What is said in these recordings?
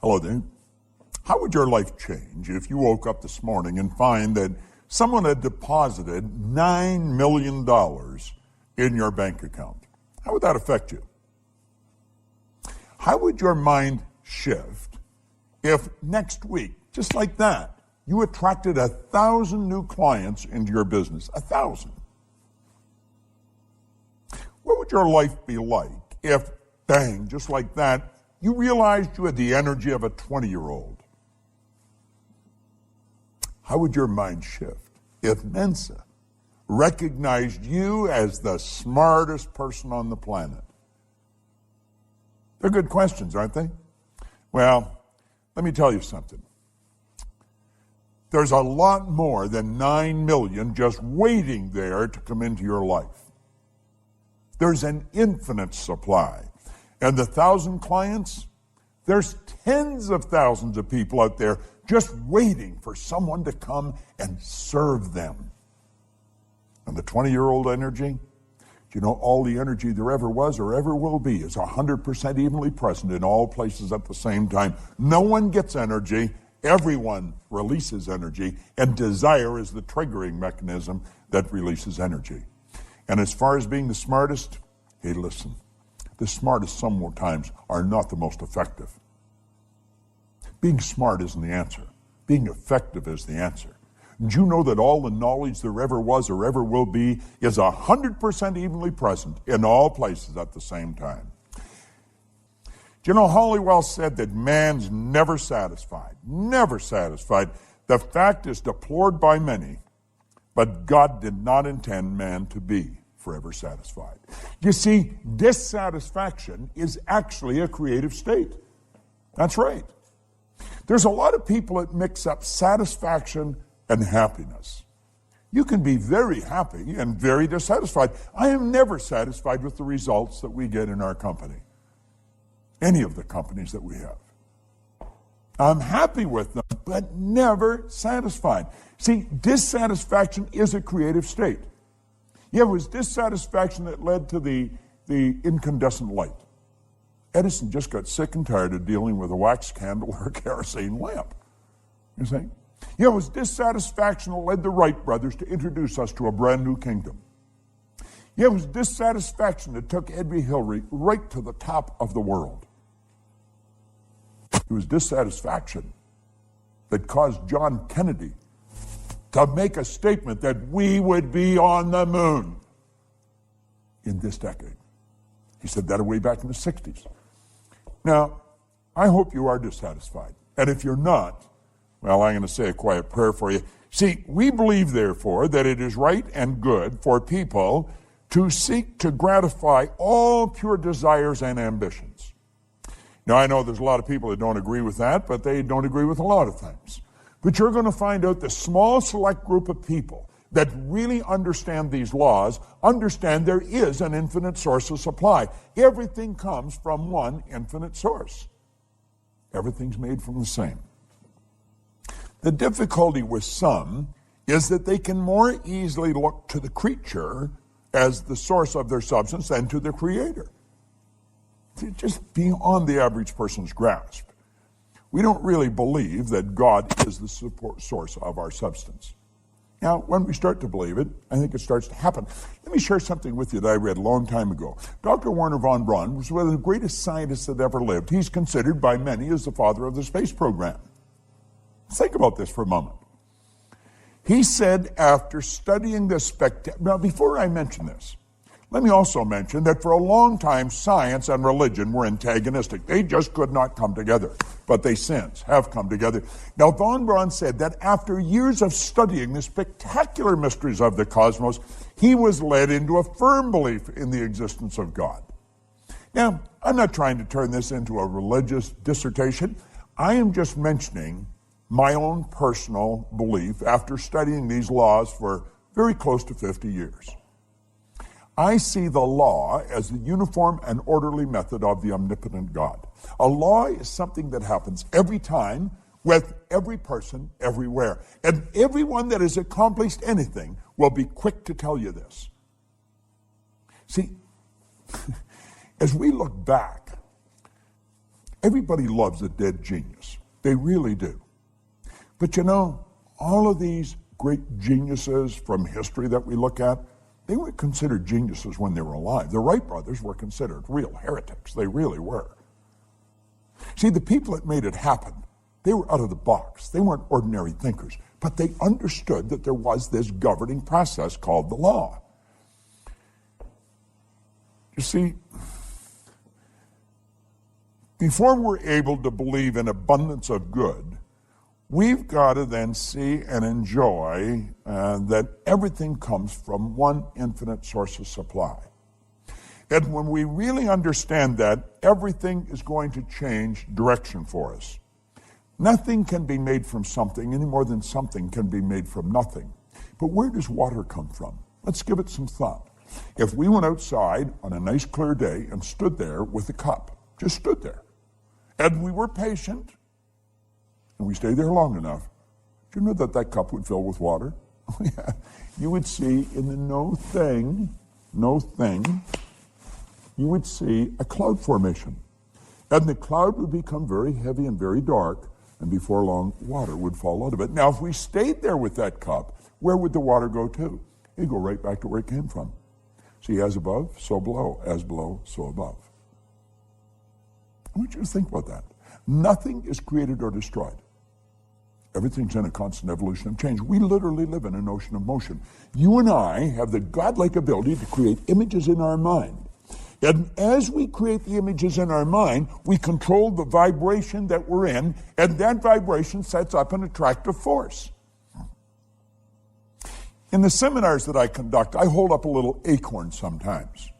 Hello there. How would your life change if you woke up this morning and find that someone had deposited $9 million in your bank account? How would that affect you? How would your mind shift if next week, just like that, you attracted 1,000 new clients into your business? 1,000. What would your life be like if, bang, just like that, you realized you had the energy of a 20-year-old? How would your mind shift if Mensa recognized you as the smartest person on the planet? They're good questions, aren't they? Well, let me tell you something. There's a lot more than 9 million just waiting there to come into your life. There's an infinite supply. And the 1,000 clients, there's tens of thousands of people out there just waiting for someone to come and serve them. And the 20-year-old energy, you know, all the energy there ever was or ever will be is 100% evenly present in all places at the same time. No one gets energy. Everyone releases energy, and desire is the triggering mechanism that releases energy. And as far as being the smartest, hey, listen, the smartest sometimes are not the most effective. Being smart isn't the answer. Being effective is the answer. Do you know that all the knowledge there ever was or ever will be is 100% evenly present in all places at the same time? Do you know, Halliwell said that man's never satisfied. Never satisfied. The fact is deplored by many, but God did not intend man to be forever satisfied. You see, dissatisfaction is actually a creative state. That's right. There's a lot of people that mix up satisfaction and happiness. You can be very happy and very dissatisfied. I am never satisfied with the results that we get in our company, any of the companies that we have. I'm happy with them, but never satisfied. See, dissatisfaction is a creative state. Yeah, it was dissatisfaction that led to the incandescent light. Edison just got sick and tired of dealing with a wax candle or a kerosene lamp. You see? Yeah, it was dissatisfaction that led the Wright brothers to introduce us to a brand new kingdom. Yeah, it was dissatisfaction that took Edwy Hillary right to the top of the world. It was dissatisfaction that caused John Kennedy to make a statement that we would be on the moon in this decade. He said that way back in the 60s. Now, I hope you are dissatisfied. And if you're not, well, I'm going to say a quiet prayer for you. See, we believe, therefore, that it is right and good for people to seek to gratify all pure desires and ambitions. Now, I know there's a lot of people that don't agree with that, but they don't agree with a lot of things. But you're going to find out the small select group of people that really understand these laws, understand there is an infinite source of supply. Everything comes from one infinite source. Everything's made from the same. The difficulty with some is that they can more easily look to the creature as the source of their substance than to the creator. It's just beyond the average person's grasp. We don't really believe that God is the source of our substance. Now, when we start to believe it, I think it starts to happen. Let me share something with you that I read a long time ago. Dr. Wernher von Braun was one of the greatest scientists that ever lived. He's considered by many as the father of the space program. Think about this for a moment. He said after studying this now before I mention this, let me also mention that for a long time, science and religion were antagonistic. They just could not come together, but they since have come together. Now, von Braun said that after years of studying the spectacular mysteries of the cosmos, he was led into a firm belief in the existence of God. Now, I'm not trying to turn this into a religious dissertation. I am just mentioning my own personal belief after studying these laws for very close to 50 years. I see the law as the uniform and orderly method of the omnipotent God. A law is something that happens every time with every person everywhere. And everyone that has accomplished anything will be quick to tell you this. See, as we look back, Everybody loves a dead genius. They really do. But you know, all of these great geniuses from history that we look at, they weren't considered geniuses when they were alive. The Wright brothers were considered real heretics. They really were. See, the people that made it happen, they were out of the box. They weren't ordinary thinkers, but they understood that there was this governing process called the law. You see, before we're able to believe in abundance of good, we've got to then see and enjoy that everything comes from one infinite source of supply. And when we really understand that, everything is going to change direction for us. Nothing can be made from something any more than something can be made from nothing. But where does water come from? Let's give it some thought. If we went outside on a nice clear day and stood there with a cup, just stood there, and we were patient, and we stayed there long enough, do you know that that cup would fill with water? Yeah. You would see in the no thing, you would see a cloud formation. And the cloud would become very heavy and very dark, and before long, water would fall out of it. Now, if we stayed there with that cup, where would the water go to? It'd go right back to where it came from. See, as above, so below. As below, so above. I want you to think about that. Nothing is created or destroyed. Everything's in a constant evolution of change. We literally live in an ocean of motion. You and I have the godlike ability to create images in our mind. And as we create the images in our mind, we control the vibration that we're in, and that vibration sets up an attractive force. In the seminars that I conduct, I hold up a little acorn sometimes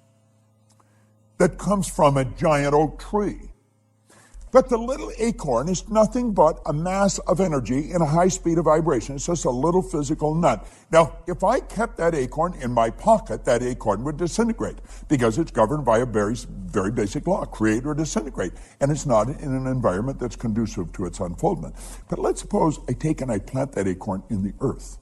that comes from a giant oak tree. But the little acorn is nothing but a mass of energy in a high speed of vibration. It's just a little physical nut. Now, if I kept that acorn in my pocket, that acorn would disintegrate because it's governed by a very, very basic law, create or disintegrate. And it's not in an environment that's conducive to its unfoldment. But let's suppose I take and I plant that acorn in the earth.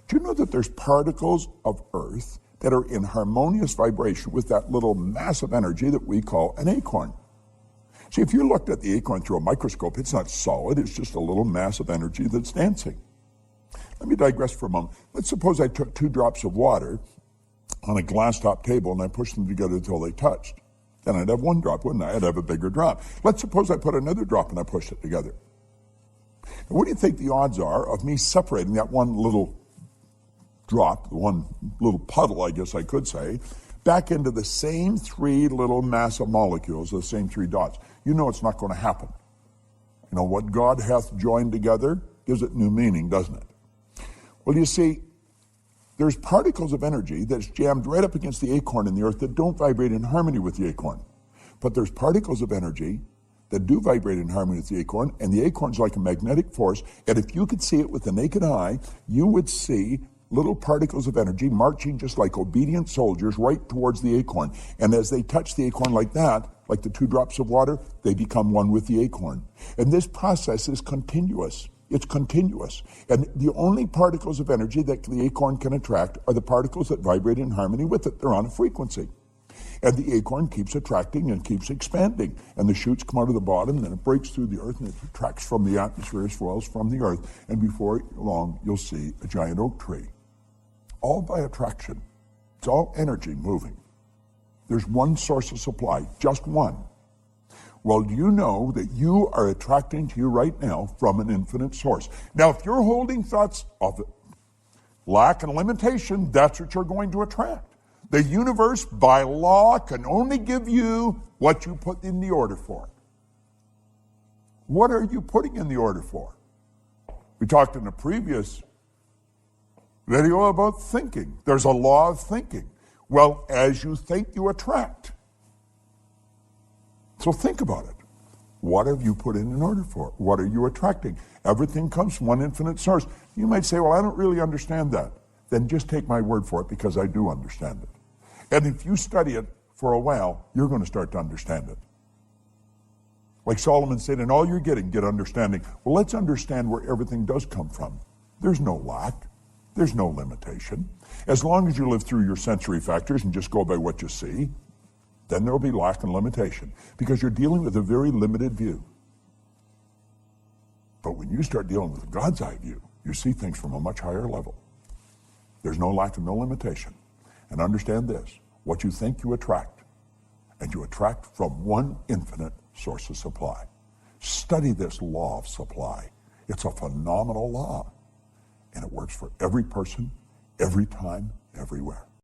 Do you know that there's particles of earth that are in harmonious vibration with that little mass of energy that we call an acorn? See, if you looked at the acorn through a microscope, it's not solid, it's just a little mass of energy that's dancing. Let me digress for a moment. Let's suppose I took 2 drops of water on a glass top table and I pushed them together until they touched. Then I'd have 1 drop, wouldn't I? I'd have a bigger drop. Let's suppose I put another drop and I pushed it together. Now, what do you think the odds are of me separating that one little drop, one little puddle, I guess I could say, back into the same 3 little mass of molecules, the same 3 dots? You know it's not going to happen. You know, what God hath joined together gives it new meaning, doesn't it? Well, you see, there's particles of energy that's jammed right up against the acorn in the earth that don't vibrate in harmony with the acorn. But there's particles of energy that do vibrate in harmony with the acorn, and the acorn's like a magnetic force, and if you could see it with the naked eye, you would see little particles of energy marching just like obedient soldiers right towards the acorn. And as they touch the acorn like that, like the 2 drops of water, they become one with the acorn. And this process is continuous. It's continuous. And the only particles of energy that the acorn can attract are the particles that vibrate in harmony with it. They're on a frequency. And the acorn keeps attracting and keeps expanding. And the shoots come out of the bottom, and then it breaks through the earth, and it attracts from the atmosphere as well as from the earth. And before long, you'll see a giant oak tree. All by attraction. It's all energy moving. There's one source of supply, just one. Well, do you know that you are attracting to you right now from an infinite source? Now, if you're holding thoughts of lack and limitation, that's what you're going to attract. The universe, by law, can only give you what you put in the order for. What are you putting in the order for? We talked in a previous video about thinking. There's a law of thinking. Well, as you think, you attract. So think about it. What have you put in an order for? What are you attracting? Everything comes from one infinite source. You might say, well, I don't really understand that. Then just take my word for it, because I do understand it. And if you study it for a while, you're going to start to understand it. Like Solomon said, in all you're getting, get understanding. Well, let's understand where everything does come from. There's no lack. There's no limitation. As long as you live through your sensory factors and just go by what you see, Then there will be lack and limitation because you're dealing with a very limited view. But when you start dealing with God's eye view, you see things from a much higher level. There's no lack and no limitation. And understand this, what you think you attract, and you attract from one infinite source of supply. Study this law of supply. It's a phenomenal law, and it works for every person, every time, everywhere.